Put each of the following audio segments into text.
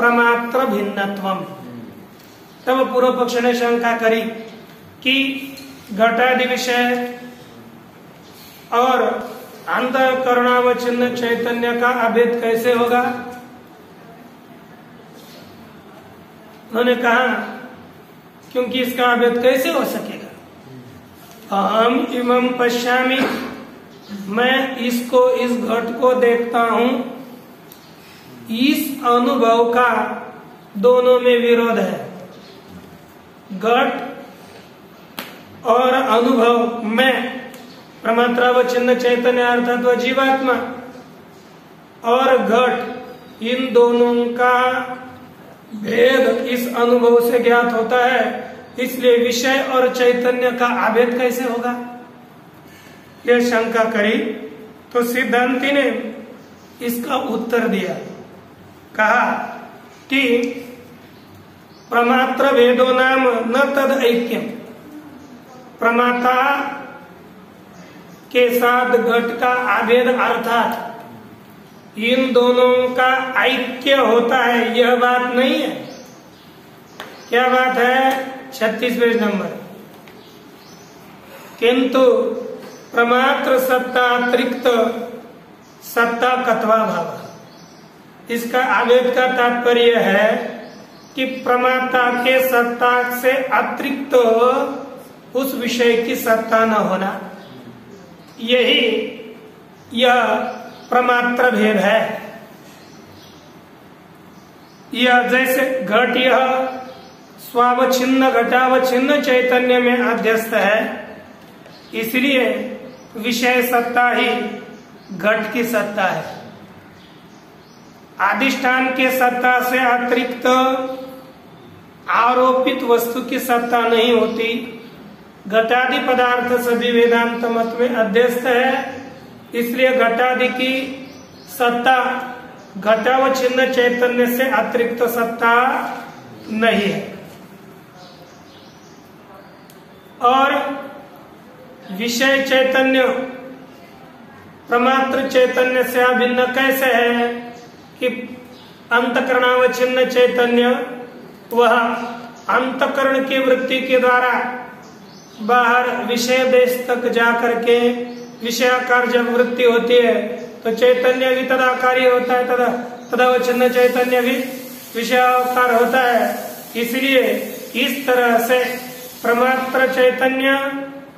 प्रमात्र भिन्नत्वम। तब पूर्व पक्ष ने शंका करी कि घटादि विषय और अंतःकरणावच्छिन्न चैतन्य का अभेद कैसे होगा। उन्होंने कहा क्योंकि इसका अभेद कैसे हो सकेगा। अहम इमं पश्यामि, मैं इसको, इस घट को देखता हूं, इस अनुभव का दोनों में विरोध है। घट और अनुभव में प्रमात्रावच्छिन्न चैतन्य अर्थात वह जीवात्मा और घट, इन दोनों का भेद इस अनुभव से ज्ञात होता है। इसलिए विषय और चैतन्य का अभेद कैसे होगा, यह शंका करी। तो सिद्धांति ने इसका उत्तर दिया, कहा कि प्रमात्र भेदो नाम न तद ऐक्यम। प्रमाता के साथ घट का अभेद अर्थात इन दोनों का ऐक्य होता है, यह बात नहीं है। क्या बात है? 36 पेज नंबर। किंतु प्रमात्र सत्ता अतिरिक्त सत्ता कत्वा भाव। इसका अभेद का तात्पर्य है कि प्रमाता के सत्ता से अतिरिक्त उस विषय की सत्ता न होना, यही यह प्रमात्र भेद है। यह जैसे घट यह स्वावच्छिन्न घटावच्छिन्न चैतन्य में अध्यस्त है, इसलिए विषय सत्ता ही घट की सत्ता है। अधिष्ठान के सत्ता से अतिरिक्त आरोपित वस्तु की सत्ता नहीं होती। घटादि पदार्थ सभी वेदांत मत में अध्यस्त है, इसलिए घटादि की सत्ता घटावच्छिन्न चैतन्य से अतिरिक्त सत्ता नहीं है। और विषय चैतन्य प्रमात्र चैतन्य से अभिन्न कैसे है कि अंतकरणावच्छिन्न चैतन्य वह अंतकरण की वृत्ति के द्वारा बाहर विषय देश तक जाकर के विषयाकार जब वृत्ति होती है तो चैतन्य भी तदाकारी होता है, तदावच्छिन्न चैतन्य भी विषयाकार होता है। इसलिए इस तरह से प्रमात्र चैतन्य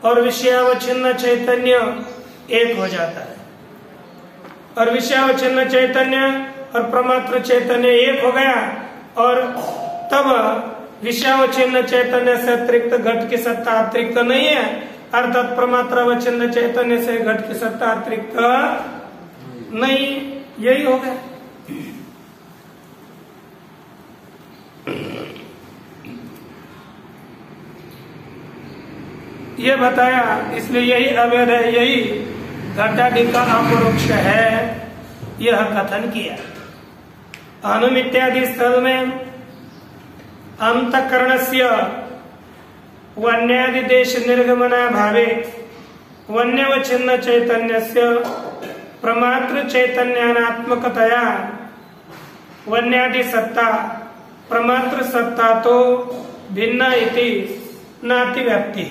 और विषयावच्छिन्न चैतन्य एक हो जाता है, और विषयावच्छिन्न चैतन्य और प्रमात्र चैतन्य एक हो गया, और तब विषयावच्छिन्न चैतन्य से अतिरिक्त घट की सत्ता अतिरिक्त नहीं है, अर्थात प्रमात्रावच्छिन्न चैतन्य से घट की सत्ता अतिरिक्त नहीं, यही हो गया। ये बताया, इसलिए यही अवैध है, यही घटादि का अपरोक्ष है, यह कथन किया। अनुमित्यादि स्थल में अंतःकरणस्य वन्यादि देश निर्गमना भावे वन्यवच्छिन्न चैतन्यस्य प्रमात्र चैतन्यानात्मकतया वन्यादि सत्ता प्रमात्र सत्ता तो भिन्न इति नाति व्याप्ति।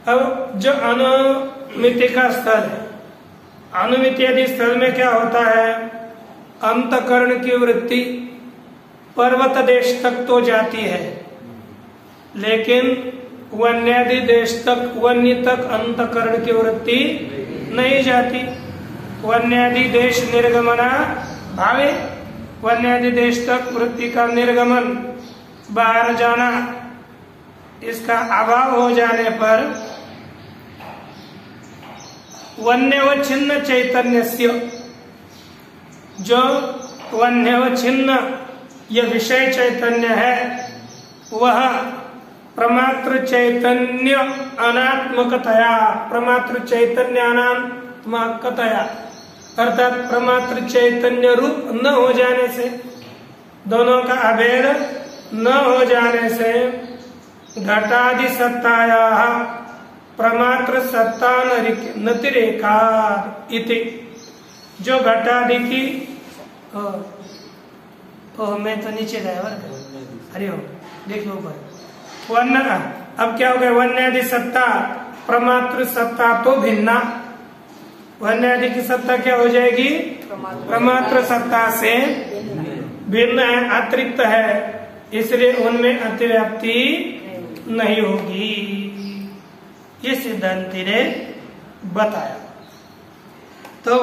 अब जो अनुमिति का स्थल है, अनुमित्यादि स्थल में क्या होता है, अंतःकरण की वृत्ति पर्वत देश तक तो जाती है, लेकिन वन्यादि देश तक, वन्य तक अंतःकरण की वृत्ति नहीं जाती। वन्यादि देश निर्गमना भावे, वन्यादि देश तक वृत्ति का निर्गमन, बाहर जाना, इसका अभाव हो जाने पर वन्यवच्छिन्न चैतन्यस्य, जो वन्यवच्छिन्न यह विषय चैतन्य है, वह प्रमात्र चैतन्य अनात्मकतया, प्रमात्र चैतन्य अनात्मकतया अर्थात प्रमात्र चैतन्य रूप न हो जाने से, दोनों का अभेद न हो जाने से घटादि सत्ताया प्रमात्र सत्ता नतिरेका इति, जो घटादि की ओह मैं तो नीचे गया वर्ग। हरि ओम। देखिए ऊपर वर्ण। अब क्या हो गया? वन्यादि सत्ता प्रमात्र सत्ता तो भिन्ना। वन्यादि की सत्ता क्या हो जाएगी? प्रमात्र सत्ता से भिन्न है, अतिरिक्त है, इसलिए उनमें अतिव्याप्ति नहीं होगी। ये सिद्धांति ने बताया। तो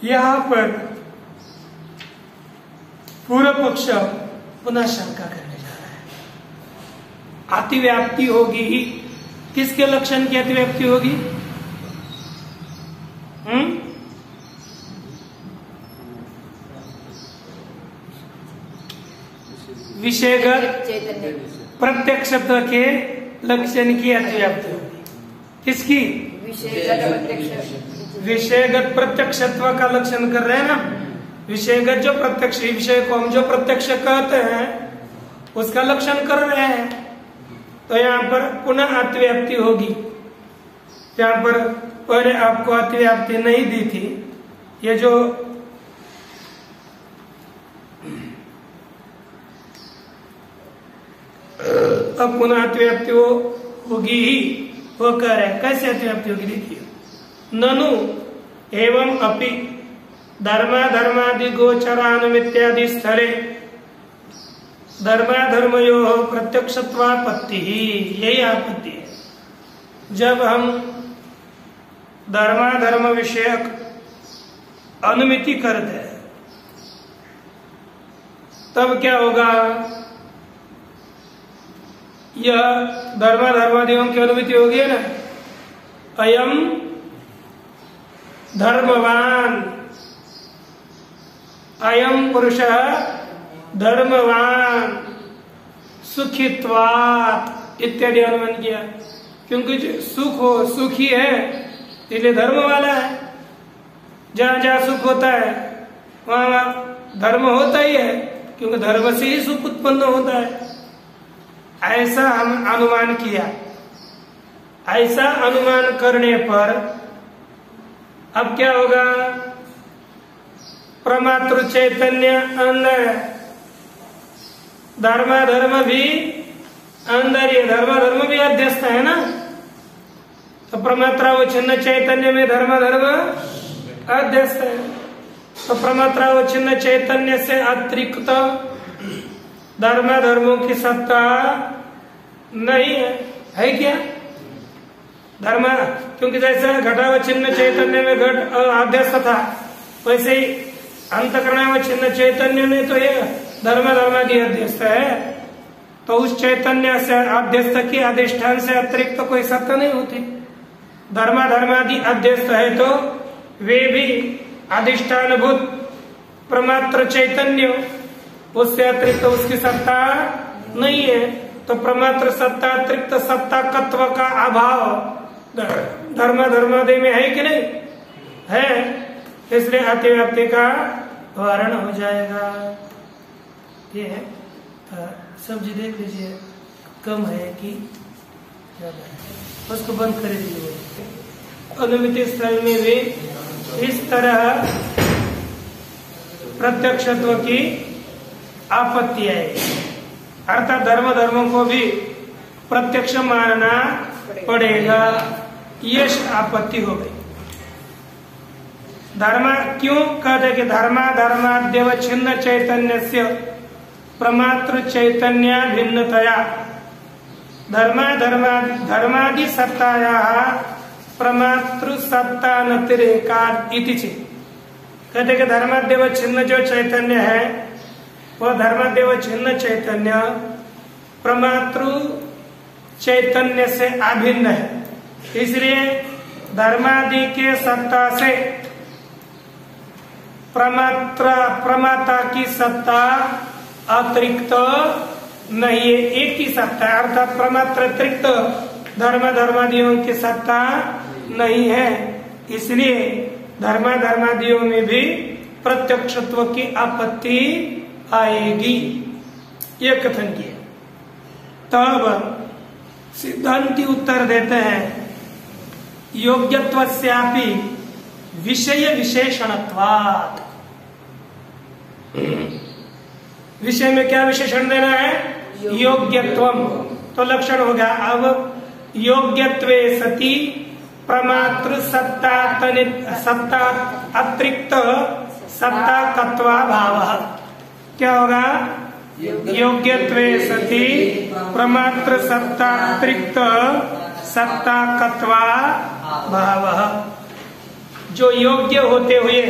यहाँ पर पूर्व पक्ष पुनः शंका करने जा रहा है। अतिव्याप्ति होगी ही, किसके लक्षण की अतिव्याप्ति होगी? विषयगत प्रत्यक्षत्व के लक्षण की अतिव्याप्ति होगी। किसकी? विषयगत प्रत्यक्षत्व का लक्षण कर रहे हैं ना। विषयगत जो प्रत्यक्ष, विषय को हम जो प्रत्यक्ष कहते हैं उसका लक्षण कर रहे हैं। तो यहाँ पर पुनः अतिव्याप्ति होगी। यहाँ पर पहले आपको अतिव्याप्ति नहीं दी थी। ये जो अब पुनः अतिव्याप्ति होगी ही, वो कह रहे हैं। कैसे अतिव्याप्ति होगी? देखिए, ननु एवं अपि धर्माधर्मादि गोचरानुमित्यादि स्थले धर्माधर्मयो प्रत्यक्षत्वापत्ति ही, यही आपत्ति है। जब हम धर्माधर्म विषयक अनुमिति करते हैं तब क्या होगा? यह धर्माधर्मादियों की अनुमिति होगी ना। अयम धर्मवान, अयम पुरुषः धर्मवान सुखित्वात् इत्यादि अनुमान किया। क्योंकि सुख हो, सुखी है, इसलिए धर्म वाला है। जहां जहां सुख होता है वहां धर्म होता ही है, क्योंकि धर्म से ही सुख उत्पन्न होता है। ऐसा हम अनुमान किया। ऐसा अनुमान करने पर अब क्या होगा? प्रमात्र चैतन्य अंदर, धर्माधर्म भी अंदर, ये धर्माधर्म भी अध्यस्त है ना। तो प्रमात्रावच्छिन्न चैतन्य में धर्माधर्म अध्यस्त है। तो प्रमात्रावच्छिन्न चैतन्य से अतिरिक्त धर्माधर्मों की सत्ता नहीं है क्या? धर्म, क्योंकि जैसे घटावच्छिन्न चैतन्य में घट अध्यस्त था, वैसे ही अंतःकरणावच्छिन्न चैतन्य में तो ये धर्माधर्मादि अध्यस्त है। तो उस चैतन्य से अध्यस्त की अधिष्ठान से अतिरिक्त तो कोई सत्ता नहीं होती। धर्माधर्मादि अध्यस्त है तो वे भी अधिष्ठानभूत प्रमात्र चैतन्य, उससे अतिरिक्त उसकी सत्ता नहीं है। तो प्रमात्र सत्ता अतिरिक्त सत्ता तत्व का अभाव धर्मादि में है कि नहीं है? इसलिए अतिव्याप्ति का वारण हो जाएगा। ये है। सब्जी देख लीजिए, कम है कि ज्यादा है, उसको बंद कर दीजिए। अनुमिति स्थल में भी इस तरह प्रत्यक्षत्व की आपत्ति है, अर्थात धर्मों को भी प्रत्यक्ष मानना पड़ेगा। ये आपत्ति हो गई। धर्म क्यों कहते कि धर्माद्यवच्छिन्न चैतन्य से प्रमात्र चैतन्य भिन्नतया धर्मादि सत्ताया प्रमातृ सत्तानतिरेकात् इति चेत्। कहते कि धर्माद्यवच्छिन्न जो चैतन्य है वह धर्माद्यवच्छिन्न चैतन्य प्रमातृ चैतन्य से अभिन्न है। इसलिए धर्मादि के सत्ता से प्रमाता की सत्ता अतिरिक्त नहीं है, एक ही सत्ता है। अर्थात प्रमात्र अतिरिक्त धर्मादियों की सत्ता नहीं है। इसलिए धर्मादियों में भी प्रत्यक्षत्व की आपत्ति आएगी, ये कथन किया। तब सिद्धांती उत्तर देते हैं योग्यत्वस्यापि विषय विशेषणत्वात्। विषय में क्या विशेषण देना है? योग्यत्वम। तो लक्षण हो गया। अब योग्यत्वे सति प्रमातृ सत्ता अतिरिक्त सत्ता कत्वा भाव। क्या होगा? योग्यत्वे सति प्रमातृ सत्ता अतिरिक्त सत्ता कत्वा भाव। जो योग्य होते हुए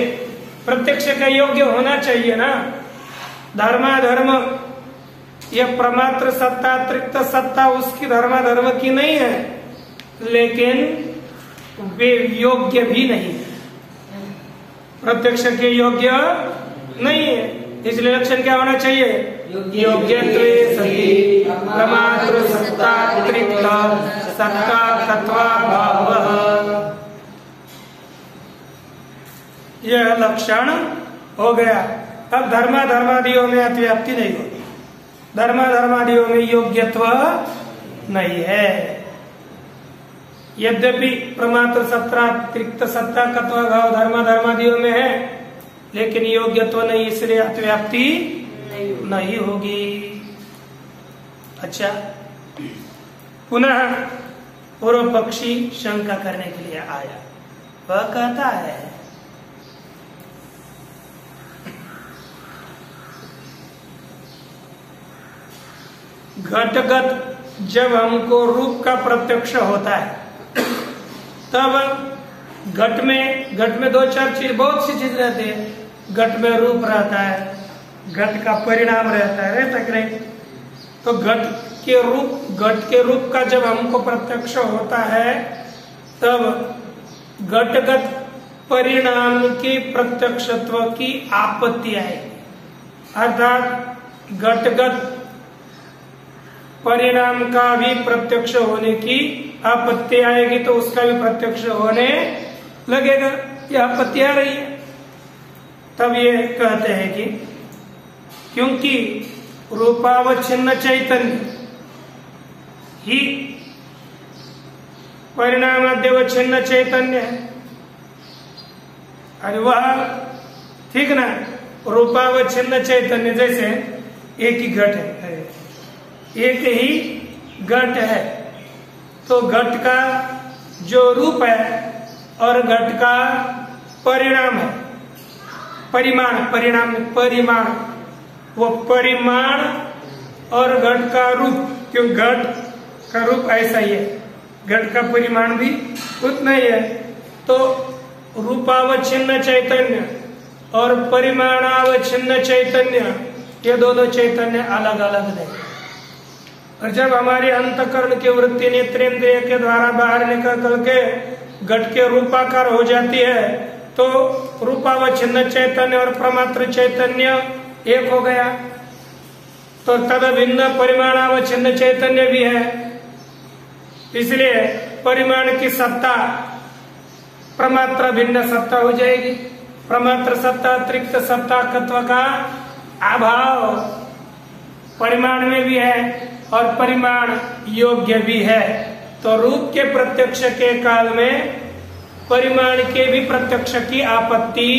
प्रत्यक्ष का योग्य होना चाहिए ना। धर्माधर्म यह प्रमात्र सत्ता अतिरिक्त सत्ता उसकी धर्माधर्म की नहीं है, लेकिन वे योग्य भी नहीं है, प्रत्यक्ष के योग्य नहीं है। इसलिए लक्षण क्या होना चाहिए? योग्यत्वे सति प्रमात्र सत्ता अतिरिक्त सत्ता कत्वा भाव। यह लक्षण हो गया। अब धर्मादियों में अतिव्याप्ति नहीं होगी, धर्मादियों में योग्यत्व नहीं है। यद्यपि प्रमात्र सत्ता अतिरिक्त सत्ता कत्वा भाव धर्मादियों में है, लेकिन योग्यत्व नहीं, इसलिए अतिव्याप्ति नहीं होगी। अच्छा, पुनः पूर्व पक्षी शंका करने के लिए आया। वह कहता है घटगत जब हमको रूप का प्रत्यक्ष होता है, तब घट में दो चार चीज, बहुत सी चीज रहती है। घट में रूप रहता है, घट का परिणाम रहता है, रहता कि नहीं? तो घट के रूप का जब हमको प्रत्यक्ष होता है, तब घटगत परिणाम के प्रत्यक्षत्व की आपत्ति आएगी। अर्थात घटगत परिणाम का भी प्रत्यक्ष होने की आपत्ति आएगी, तो उसका भी प्रत्यक्ष होने लगेगा। यह आपत्ति आ रही है। तब ये कहते हैं कि क्योंकि रूपावच्छिन्न चैतन्य ही परिणामाद्यवच्छिन्न चैतन्य है। अरे वह ठीक ना, रूपावच्छिन्न चैतन्य जैसे एक ही घट है, एक ही घट है, तो घट का जो रूप है और घट का परिणाम है, परिमाण, वो परिमाण और घट का रूप, क्यों घट का रूप ऐसा ही है, घट का परिमाण भी उतना ही है। तो रूपावच्छिन्न चैतन्य और परिमाणावच्छिन्न चैतन्य, ये दोनों चैतन्य अलग अलग है। और जब हमारे अंतकरण की वृत्ति नेत्रेंद्रिय के द्वारा बाहर निकल करके घट के रूपाकार हो जाती है, तो रूपावच्छिन्न चैतन्य और प्रमात्र चैतन्य एक हो गया। तो तद भिन्न परिमाणावच्छिन्न चैतन्य भी है, इसलिए परिमाण की सत्ता प्रमात्र भिन्न सत्ता हो जाएगी। प्रमात्र सत्ता अतिरिक्त सत्ता तत्व का अभाव परिमाण में भी है और परिमाण योग्य भी है। तो रूप के प्रत्यक्ष के काल में परिमाण के भी प्रत्यक्ष की आपत्ति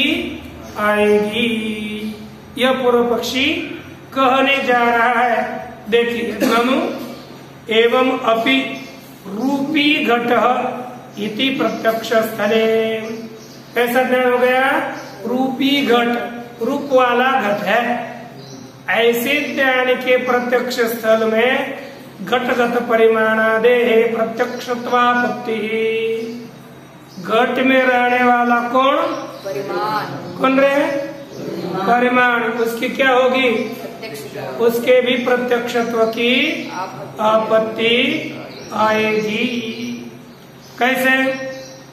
आएगी। यह पूर्व पक्षी कहने जा रहा है। देखिए, ननु एवं अपि रूपी घट इति प्रत्यक्ष स्थले। कैसा ज्ञान हो गया? रूपी घट, रूप वाला घट है। ऐसे ज्ञान के प्रत्यक्ष स्थल में घटगत परिमाणादे प्रत्यक्षत्वापत्ति। घट में रहने वाला कौन? परिमाण। कौन रहे? परिमाण। उसकी क्या होगी? उसके भी प्रत्यक्षत्व की आपत्ति आएगी। कैसे?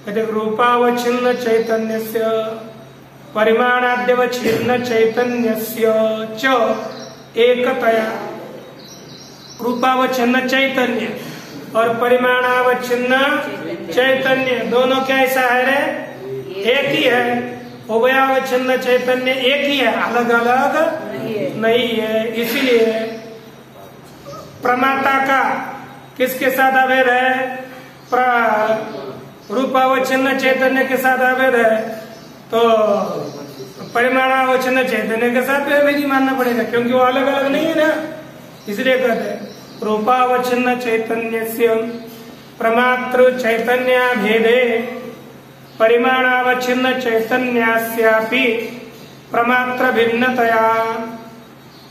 कहते रूपावच्छिन्न चैतन्यस्य परिमाणाद्यवच्छिन्न चैतन्यस्य च एकतया। रूपावच्छिन्न चैतन्य और परिमाणावच्छिन्न चैतन्य दोनों कैसा है रे? एक ही है। उभयावच्छिन्न चैतन्य एक ही है, अलग अलग नहीं है। इसीलिए प्रमाता का किसके साथ अभेद है? रूपावच्छिन्न चैतन्य के साथ अभेद है। तो परिमाणावच्छिन्न चैतन्य के साथ अभेदी मानना पड़ेगा, क्योंकि वो अलग अलग नहीं है ना, इसलिए कहते हैं रूपावच्छिन्न चैतन्यस्य प्रमातृ चैतन्य भेदे परिमाणावच्छिन्न चैतन्यस्यापि प्रमात्र भिन्नतया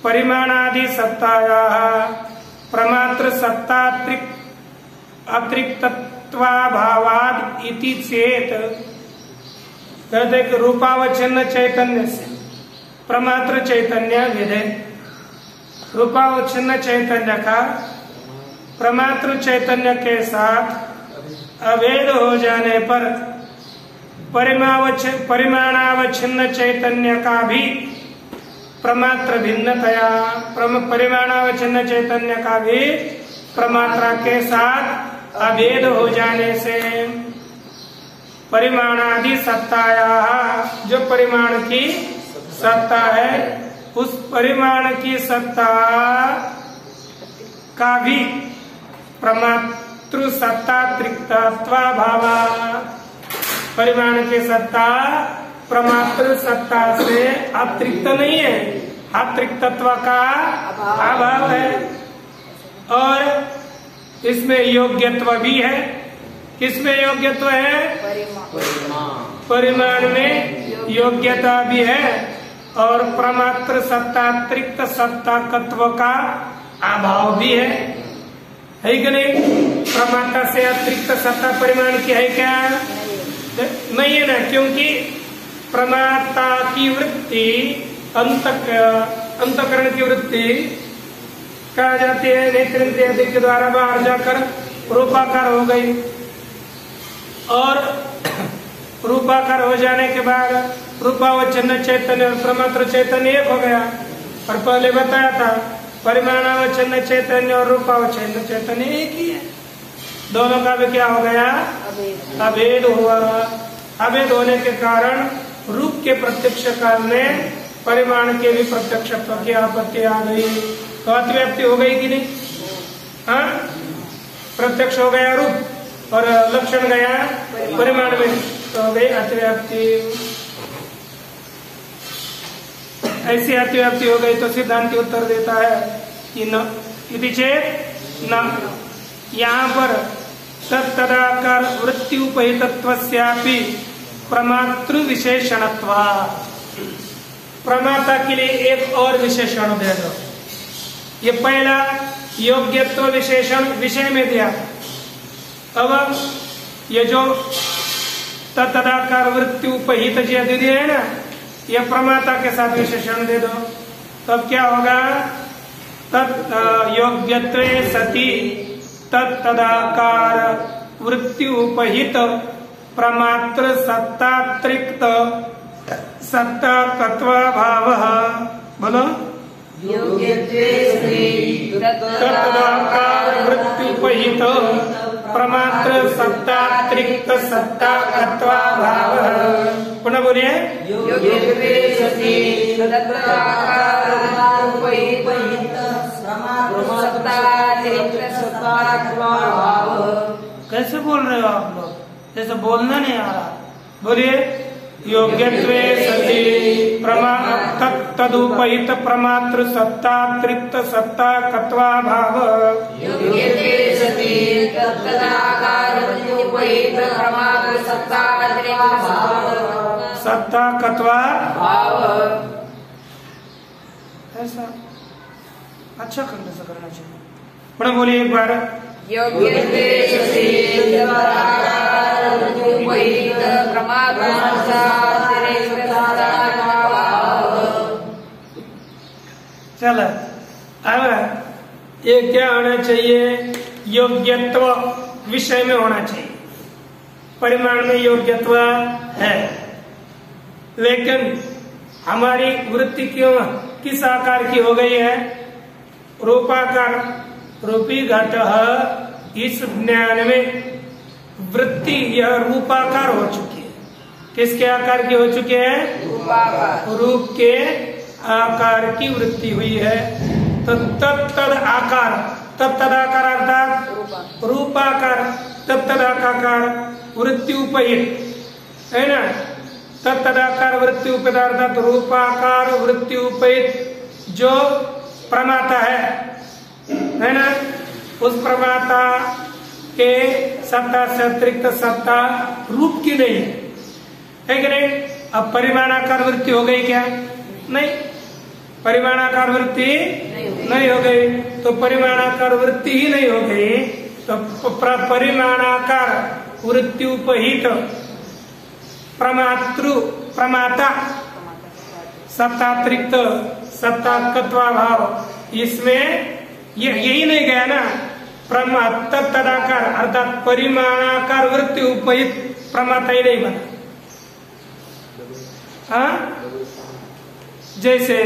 परिमाणादि सत्तायाः प्रमात्र सत्तात्रिक अतिरिक्तत्वाभावाद इति चेत, कहते कि रूपावच्छिन्न चैतन्य से प्रमात्र चैतन्य भेदे, रूपावच्छिन्न चैतन्य का प्रमात्र चैतन्य के साथ अभेद हो जाने पर परिमाणावच्छिन्न चैतन्य का भी प्रमात्र भिन्नतया परिमाणावच्छिन्न चैतन्य का भी प्रमात्रा के साथ अभेद हो जाने से परिमाणादि सत्ताया, जो परिमाण की सत्ता है उस परिमाण की सत्ता का भी प्रमातृ सत्ता त्रिक्तत्वाभाव, परिमाण की सत्ता प्रमात्र सत्ता से अतिरिक्त नहीं है, अतिरिक्तत्व का अभाव है। और इसमें योग्यत्व भी है। किसमें योग्यत्व है? परिमाण में योग्यता भी है और प्रमात्र सत्तात्रिक्त सत्ताकत्व का अभाव भी है कि नहीं? प्रमाता से अतिरिक्त सत्ता परिमाण की है क्या? नहीं है ना, क्योंकि प्रमाता की वृत्ति अंतकरण की वृत्ति कहा जाती है नेत्रेंद्रिय के द्वारा बाहर जाकर रूपाकार हो गई, और रूपाकार हो जाने के बाद रूपावच्छिन्न चैतन्य और प्रमात्र चैतन्य एक हो गया। और पहले बताया था परिमाणावच्छिन्न चैतन्य और रूपावच्छिन्न चैतन्य एक ही है, दोनों का भी क्या हो गया? अभेद हुआ। अभेद होने के कारण रूप के प्रत्यक्ष काल में परिमाण के भी प्रत्यक्षत्व की आपत्ति आ गई, तो अतिव्याप्ति हो गई कि नहीं? हाँ, प्रत्यक्ष हो गया रूप और लक्षण गया परिमाण में, तो हो गई अतिव्याप्ति। ऐसी अतिव्याप्ति हो गई तो सिद्धांत उत्तर देता है कि न यदि चेत न, यहाँ पर तदाकार वृत्ति उपहितत्वस्यापि प्रमातृ विशेषणत्वा, प्रमाता के लिए एक और विशेषण दे दो। ये पहला योग्यत्व विशेषण विषय में दिया, अब ये जो तदाकार वृत्ति उपहित जो दिया है ना, ये प्रमाता के साथ विशेषण दे दो, तब क्या होगा? योग्यत्वे सति तदाकार वृत्ति उपहित प्रमात्र सत्तात्रिक्त सत्ताकत्व भाव, बोलो तदाकार वृत्ति उपहित प्रमात्र सत्तात्रिक्त सत्ताकत्व भाव। पुनः बोलिए, कैसे बोल रहे हो आप लोग? जैसे बोलना नहीं आ रहा। बोलिए, योग्यत्वे सति तदुपहित प्रमात्र सत्तात्रिक्त सत्ताकत्वा भाव, सत्ताकत्वा ऐसा अच्छा खंड से करना चाहिए। बड़ा बोलिए एक बार, चलो अब ये क्या होना चाहिए? योग्यत्व विषय में होना चाहिए। परिमाण में योग्यत्व है, लेकिन हमारी वृत्ति क्यों किस आकार की हो गई है? रूपाकार। रूपी घट इस ज्ञान में वृत्ति यह रूपाकार हो चुकी है। किसके आकार की हो चुकी है? रूप के आकार की वृत्ति हुई है। तो तद आकार, तदाकार अर्थात रूपाकार, तदाकार वृत्ति उपहित है ना, तदाकार वृत्ति उपदार्थ रूपाकार वृत्ति उपहित जो प्रमाता है ना, उस प्रमाता के सत्ता से अतिरिक्त सत्ता रूप की नहीं है कि नहीं। अब परिमाणाकार वृत्ति हो गई क्या? नहीं, परिमाणाकार वृत्ति नहीं हो गई। तो परिमाणाकार वृत्ति ही नहीं हो गई तो परिमाणाकार वृत्ति उपहित प्रमाता सत्तातिरिक्त सत्तात्मत्वा भाव, इसमें यही नहीं गया ना। तदाकार अर्थात परिमाणाकार वृत्ति उपहित प्रमाता ही नहीं बना। हाँ, जैसे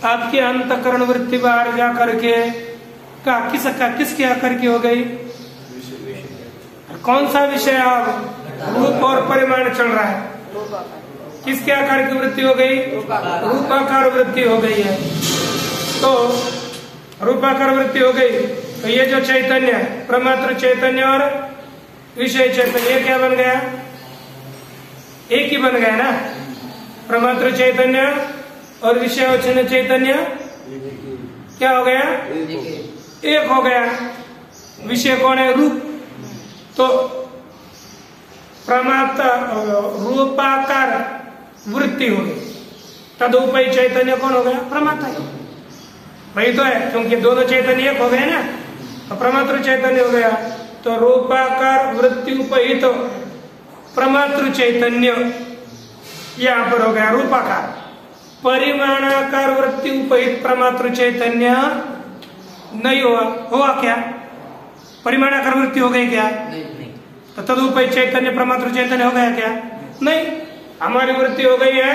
आपकी अंतकरण वृत्ति बाहर जा करके किसके आकर की हो गई? कौन सा विषय अब रूप और परिमाण चल रहा है? किसके आकार की वृत्ति हो गई? रूपाकार वृत्ति हो गई है। तो रूपाकार वृत्ति हो गई तो ये जो चैतन्य है, प्रमात्र चैतन्य और विषय चैतन्य, क्या बन गया? एक ही बन गया ना। प्रमात्र चैतन्य और विषयावच्छिन्न चैतन्य क्या हो गया? एक हो गया। विषय कौन है? रूप। तो प्रमात्र रूपाकार वृत्ति हो गई, तदुपय चैतन्य कौन हो गया? प्रमाता। वही तो है, क्योंकि दोनों चैतन्य एक हो गए ना, तो प्रमात्र चैतन्य हो गया। तो रूपाकार वृत्ति उपहित प्रमात्र चैतन्य यहाँ पर हो गया रूपाकार। परिमाणाकार वृत्ति उपहित प्रमात्र चैतन्य नहीं हुआ। हुआ क्या? परिमाणाकार वृत्ति हो गई क्या? नहीं। तो तदुपय चैतन्य प्रमात्र चैतन्य हो गया क्या? नहीं, हमारी वृत्ति हो गई है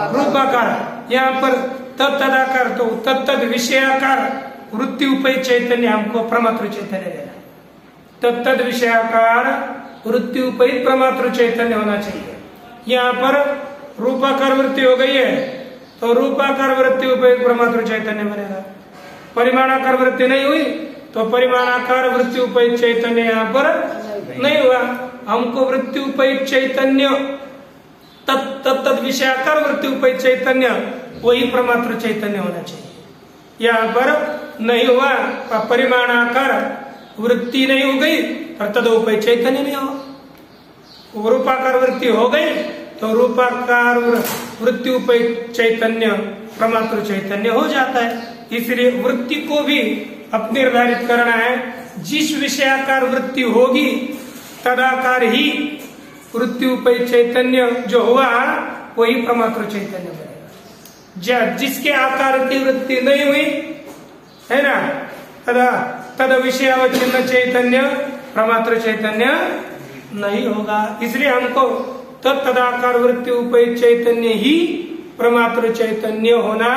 रूपाकार। यहाँ पर तदाकार, तो तत्त विषयाकार वृत्ति उपहित चैतन्य हमको प्रमात्र चैतन्य लेना। तत्त विषयाकार वृत्ति उपहित प्रमात्र चैतन्य होना चाहिए। यहाँ पर रूपाकार वृत्ति हो गई है तो रूपाकार वृत्ति उपहित प्रमात्र चैतन्य बनेगा। परिमाणाकार वृत्ति नहीं हुई तो परिमाणाकार वृत्ति उपहित चैतन्य यहाँ पर नहीं हुआ। हमको वृत्ति उपहित चैतन्य तत्त विषयाकार वृत्ति उपहित चैतन्य वही प्रमात्र चैतन्य होना चाहिए। यहाँ पर नहीं हुआ, परिमाणाकार वृत्ति नहीं हो गई और तदुपय चैतन्य नहीं हो। रूपाकार वृत्ति हो गई तो रूपाकार वृत्ति उपहित चैतन्य प्रमात्र चैतन्य हो जाता है। इसलिए वृत्ति को भी अब निर्धारित करना है। जिस विषयाकार वृत्ति होगी तदाकार ही वृत्ति उपहित चैतन्य जो हुआ वही प्रमात्र चैतन्य बनेगा। जिसके आकार की वृत्ति नहीं हुई है ना, तद विषयावच्छिन्न चैतन्य प्रमात्र चैतन्य नहीं होगा। इसलिए हमको तदाकार वृत्ति उपहित चैतन्य ही प्रमात्र चैतन्य होना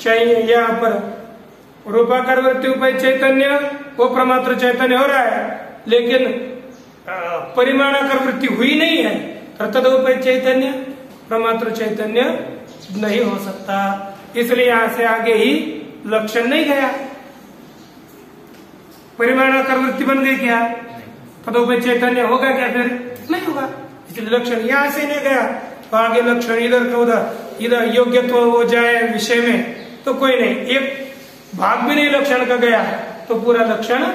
चाहिए। यहाँ पर रूपाकार वृत्ति उपहित चैतन्य वो प्रमात्र चैतन्य हो रहा है, लेकिन परिमाणाकार वृत्ति हुई नहीं है तो तदुपहित चैतन्य प्रमात्र चैतन्य नहीं हो सकता। इसलिए यहाँ से आगे ही लक्षण नहीं गया। परिमाणाकार वृत्ति बन गई क्या? तदुपहित चैतन्य होगा क्या? फिर नहीं होगा। इसलिए लक्षण यहाँ से नहीं गया तो आगे लक्षण इधर का उधर, इधर योग्यत्व हो जाए विषय में तो कोई नहीं, एक भाग भी नहीं लक्षण का गया तो पूरा लक्षण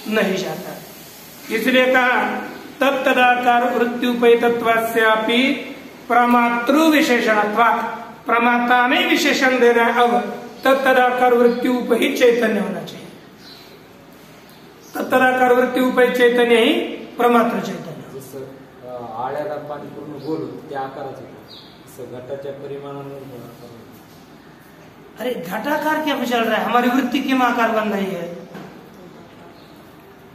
नहीं जाता। इसलिए कहा तदाकार वृत्ति उपहितत्वास्यापि प्रमातृ विशेषणत्वात्, प्रमाता में विशेषण देना है। अब तदाकार वृत्ति उपहित चैतन्य होना चाहिए। तदाकार वृत्ति उपहित चैतन्य ही प्रमात्र चैतन्य। आळ्याला पाणी पूर्ण गोल त्या आकाराचं घटाच्या परिमाणावर। अरे घटाकार क्या चल रहा है? हमारी वृत्ति के आकार बन रही है।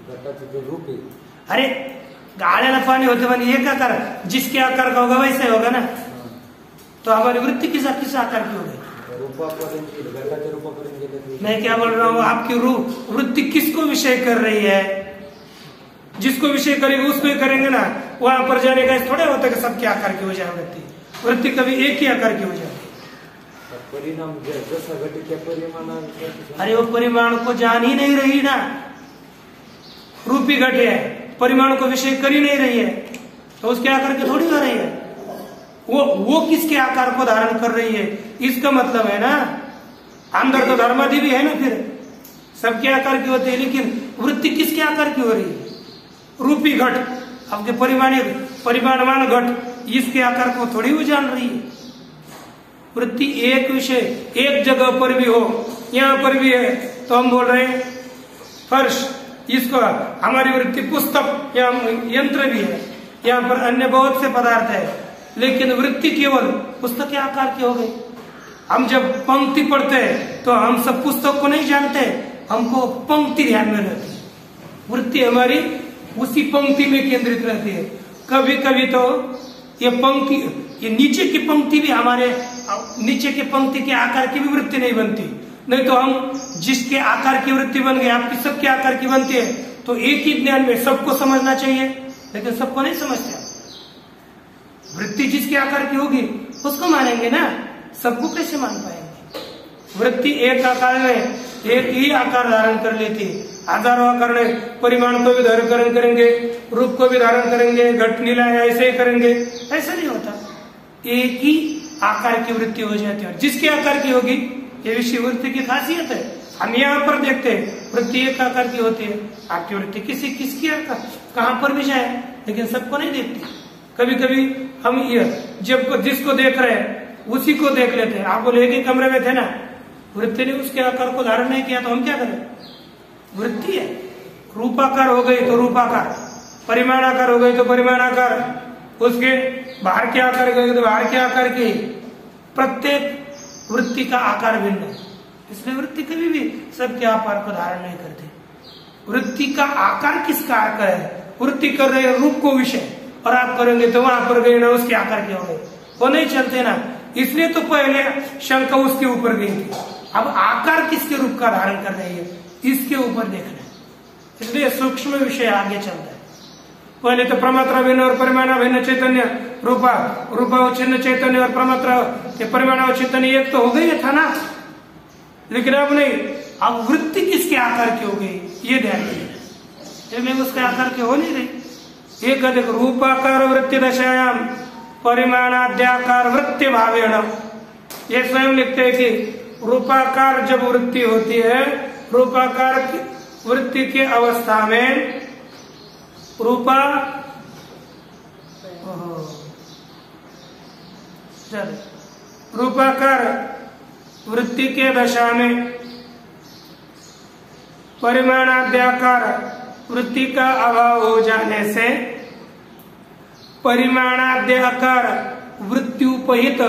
घटाचं जो रूप है, अरे आळ्याला पाणी होते बनी एक आकार, जिसके आकार का होगा वैसे होगा ना। तो हमारी वृत्ति किस आकार की होगी? रूपापर्यंत, घटाच्या रूपापर्यंत गेले। मैं क्या बोल रहा हूँ, आपकी वृत्ति किसको विषय कर रही है? जिसको विषय करेंगे उसको ही करेंगे ना। वहां पर जाने का थोड़े होता है कि सबके आकार की हो जाए वृत्ति। वृत्ति कभी एक ही आकार की हो जाए। परिणाम जैसा घटे क्या परिमाण? अरे वो परिमाण को जान ही नहीं रही ना, रूपी घटे है, परिमाण को विषय कर ही नहीं रही है तो उसके आकार की थोड़ी हो रही है। वो किसके आकार को धारण कर रही है, इसका मतलब है ना। अंदर तो धर्मादि भी है ना, फिर सबके आकार की होती है, लेकिन वृत्ति किसके आकार की हो रही है? रूपी घट, आपके परिमाणवान घट, इसके आकार को थोड़ी वो जान रही है। वृत्ति एक विषय एक जगह पर भी हो, यहाँ पर भी है तो हम बोल रहे हैं फर्श, इसको हमारी वृत्ति पुस्तक या यंत्र भी है, यहाँ पर अन्य बहुत से पदार्थ है, लेकिन वृत्ति केवल पुस्तक के आकार की हो गई। हम जब पंक्ति पढ़ते हैं तो हम सब पुस्तक को नहीं जानते, हमको पंक्ति ध्यान में रहती है। वृत्ति हमारी उसी पंक्ति में केंद्रित रहती है। कभी कभी तो ये पंक्ति, ये नीचे की पंक्ति भी हमारे नीचे की पंक्ति के आकार की भी वृत्ति नहीं बनती। नहीं तो हम जिसके आकार की वृत्ति बन गई, आपकी सबके आकार की बनती है, तो एक ही ज्ञान में सबको समझना चाहिए, लेकिन सबको नहीं समझते। वृत्ति जिसके आकार की होगी उसको मानेंगे ना, सबको कैसे मान पाएंगे? वृत्ति एक आकार में एक ही आकार धारण कर लेती है, हजारों आकार में परिमाण को भी धारण करेंगे, रूप को भी धारण करेंगे, घट नीला ऐसे ही करेंगे, ऐसा नहीं होता। एक ही आकार की वृत्ति हो जाती है, जिसके आकार की होगी ये विषय वृत्ति की खासियत है। हम यहाँ पर देखते हैं वृत्ति एक आकार की होती है, आपकी वृत्ति किसकी आकार कहाँ पर भी जाए, लेकिन सबको नहीं देखती। कभी कभी हम ये जब जिसको देख रहे हैं उसी को देख लेते हैं। आप बोले एक ही कमरे में थे ना, वृत्ति ने उसके आकार को धारण नहीं किया तो हम क्या करें? वृत्ति है, रूपाकार हो गई तो रूपाकार, परिमाणाकार हो गई तो परिमाणाकार, उसके बाहर के आकार गए तो बाहर के आकार की, प्रत्येक वृत्ति का आकार भिन्न है, इसलिए वृत्ति कभी भी सबके आकार को धारण नहीं करती। वृत्ति का आकार किसका आकार है? वृत्ति कर रहे हैं रूप को विषय, और आप करेंगे तो वहां पर गए ना उसके आकार के हो गए, वो नहीं चलते ना। इसलिए तो पहले शंका उसके ऊपर गई थी, अब आकार किसके रूप का धारण कर रही है इसके ऊपर देखना है, इसलिए सूक्ष्म विषय आगे चलता है। पहले तो प्रमात्रा भिन्न और परिमाण भिन्न चैतन्य, रूपा छिन्न चैतन्य और प्रमात्रा के परिमाण चैतन्य एक तो हो गई था ना, लेकिन अब नहीं, अब वृत्ति किसके आकार की हो गई ये ध्यान देना, उसके आकार की हो नहीं रही। एक अधिक रूपाकार वृत्ति दशायाम परिमाणाद्याकार वृत्ति भावेण, ये स्वयं लिखते हैं कि रूपाकार जब वृत्ति होती है, रूपाकार वृत्ति की अवस्था में रूपाकार वृत्ति के दशा में परिमाणाद्याकार वृत्ति का अभाव हो जाने से परिमाणाद्याकार वृत्ति उपहित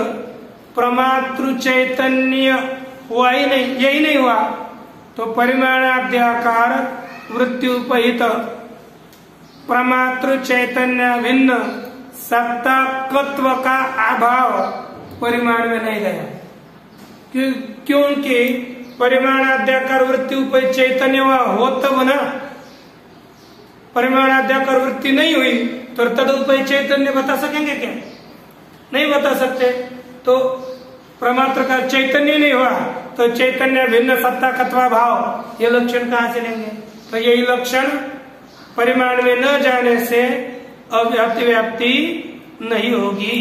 प्रमातृ चैतन्य हुआ ही नहीं, यही नहीं हुआ तो परिमाणाद्याकार वृत्ति उपहित प्रमातृ चैतन्य भिन्न सत्ताकत्व का अभाव परिमाण में नहीं गया, क्योंकि परिमाणाद्याकार वृत्ति उपहित चैतन्य हो तब ना, परिमाणाद्याकार वृत्ति नहीं हुई तो तदुपहित चैतन्य बता सकेंगे क्या? नहीं बता सकते। तो प्रमात्र का चैतन्य नहीं हुआ तो चैतन्य भिन्न सत्ताकत्वा भाव, ये लक्षण कहाँ से लेंगे? तो यही लक्षण परिमाण में न जाने से अतिव्याप्ति नहीं होगी।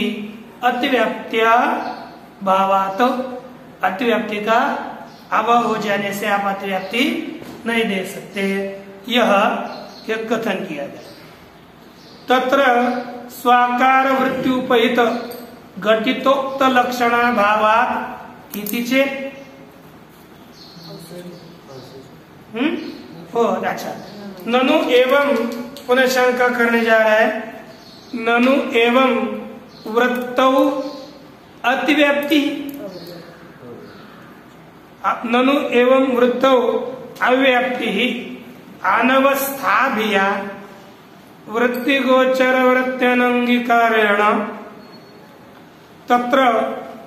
अतिव्याप्त्या भावात, अतिव्याप्ति का अभाव हो जाने से आप अतिव्याप्ति नहीं दे सकते, यह एक कथन किया गया। तत्र स्वाकार वृत्ति उपहित घटितोक्त लक्षणा भावात इति चेत्, अच्छा, ननु एवं, पुनः शंका करने जा रहा है, ननु एवं वृत्तौ अतिव्याप्ति, ननु एवं वृत्तौ अव्याप्ति ही अनवस्थाभिया वृत्ति गोचर वृत्त्यनंगीकारेण तत्र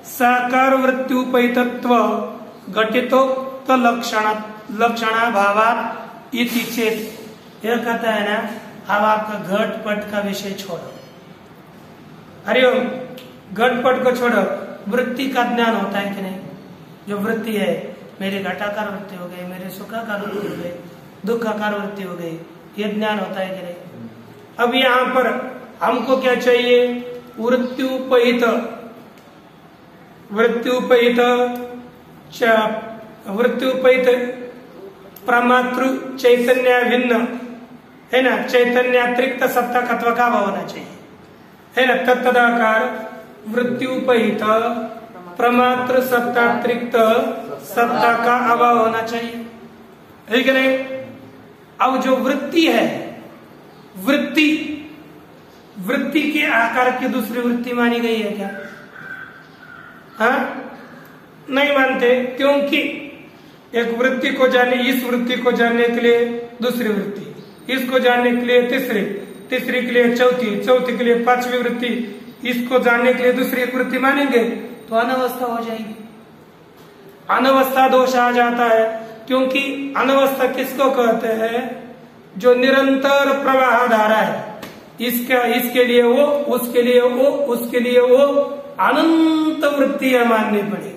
साकार वृत्ति उपहितत्व घटितोक्त लक्षणा भावात इति चेत्। यह कहता है ना, अब आपका घट पट का विषय छोड़ो, हरिओम, घट पट को छोड़ो, वृत्ति का ज्ञान होता है कि नहीं? जो वृत्ति है, मेरी घटाकार वृत्ति हो गई, मेरे सुखाकार वृत्ति हो गई, दुखाकार वृत्ति हो गई, ये ज्ञान होता है कि नहीं? अब यहाँ पर हमको क्या चाहिए? वृत्त्युपहित प्रमातृ चैतन्य भिन्न है ना, चैतन्यातिरिक्त सत्ता तत्व का अभाव होना चाहिए, है ना। तत्तदाकार वृत्त्युपहित प्रमातृ सत्तातिरिक्त सत्ता का अभाव होना चाहिए, है कि नहीं। अब जो वृत्ति है, वृत्ति के आकार की दूसरी वृत्ति मानी गई है क्या? हाँ, नहीं मानते, क्योंकि एक वृत्ति को जानने, इस वृत्ति को जानने के लिए दूसरी वृत्ति, इसको जानने के लिए तीसरी के लिए चौथी के लिए पांचवी वृत्ति, इसको जानने के लिए दूसरी एक वृत्ति मानेंगे तो अनवस्था हो जाएगी, अनवस्था दोष आ जाता है। क्योंकि अनवस्था किसको कहते हैं? जो निरंतर प्रवाह धारा है, इसके लिए वो, उसके लिए वो, उसके लिए वो, अनंत वृत्तियां माननी पड़ेगी।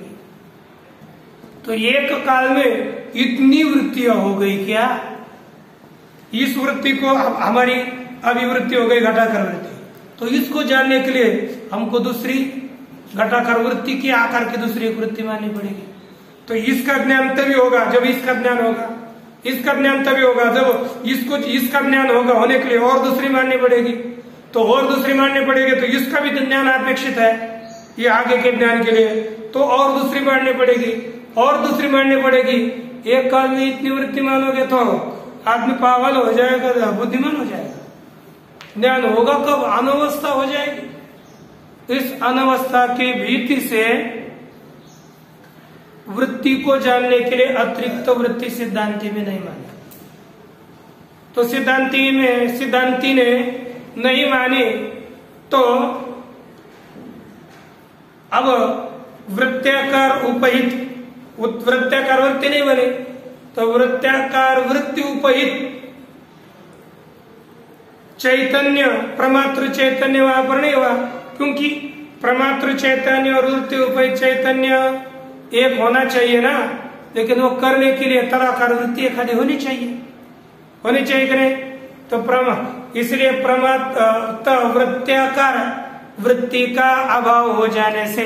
तो एक काल में इतनी वृत्तियां हो गई क्या? इस वृत्ति को हमारी अभिवृत्ति हो गई घटाकर वृत्ति, तो इसको जानने के लिए हमको दूसरी घटाकर वृत्ति के आकार की दूसरी एक वृत्ति माननी पड़ेगी। तो इसका ज्ञान तभी होगा जब इसका ज्ञान होगा, इसका ज्ञान तभी होगा जब इसका ज्ञान होगा, होने के लिए और दूसरी माननी पड़ेगी, तो और दूसरी माननी पड़ेगी, तो इसका भी ज्ञान अपेक्षित है ये आगे के ज्ञान के लिए, तो और दूसरी माननी पड़ेगी, और दूसरी माननी पड़ेगी। एक काल में इतनी वृत्ति मानोगे तो आदमी पागल हो जाएगा, बुद्धिमान हो जाएगा। ज्ञान होगा कब? अनवस्था हो जाएगी। इस अनवस्था की भीति से वृत्ति को जानने के लिए अतिरिक्त वृत्ति सिद्धांति में नहीं मानी, तो सिद्धांति ने नहीं मानी, तो अब वृत्त्याकार उपहित वृत्त्याकार वृत्ति नहीं बने, तो वृत्त्याकार वृत्ति उपहित चैतन्य, प्रमातृ चैतन्य वहां पर नहीं हुआ, क्योंकि प्रमातृ चैतन्य और वृत्ति उपहित चैतन्य एक होना चाहिए ना, लेकिन वो करने के लिए तदाकार वृत्ति एखादी होनी चाहिए कि नहीं। तो इसलिए वृत्त्याकार वृत्ति का अभाव हो जाने से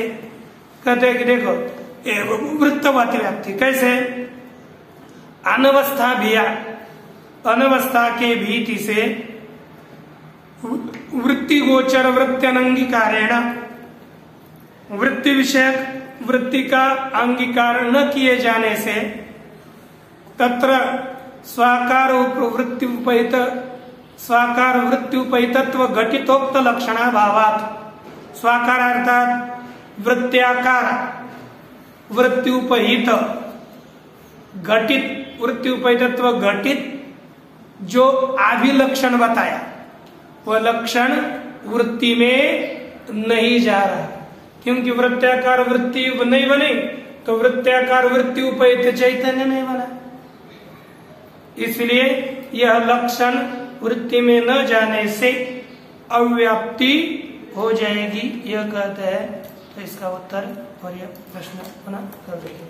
कहते हैं कि देखो वृत्तवत व्याप्ति कैसे? अनवस्था के भीति से वृत्ति गोचर वृत्त्यनंगीकारेण, वृत्ति विषयक वृत्ति का अंगीकार न किए जाने से तत्र स्वाकार वृत्ति उपहितत्व घटितोक्त लक्षणा भावात, स्वाकार अर्थात वृत्त्याकार वृत्ति उपहित घटित वृत्ति उपहितत्व घटित जो अभिलक्षण बताया वह लक्षण वृत्ति में नहीं जा रहा, क्योंकि वृत्त्याकार वृत्ति नहीं बनी तो वृत्त्याकार वृत्ति उपहित चैतन्य नहीं बना, इसलिए यह लक्षण वृत्ति में न जाने से अव्याप्ति हो जाएगी, यह कहते हैं। तो इसका उत्तर और यह प्रश्न पुनः कर देंगे।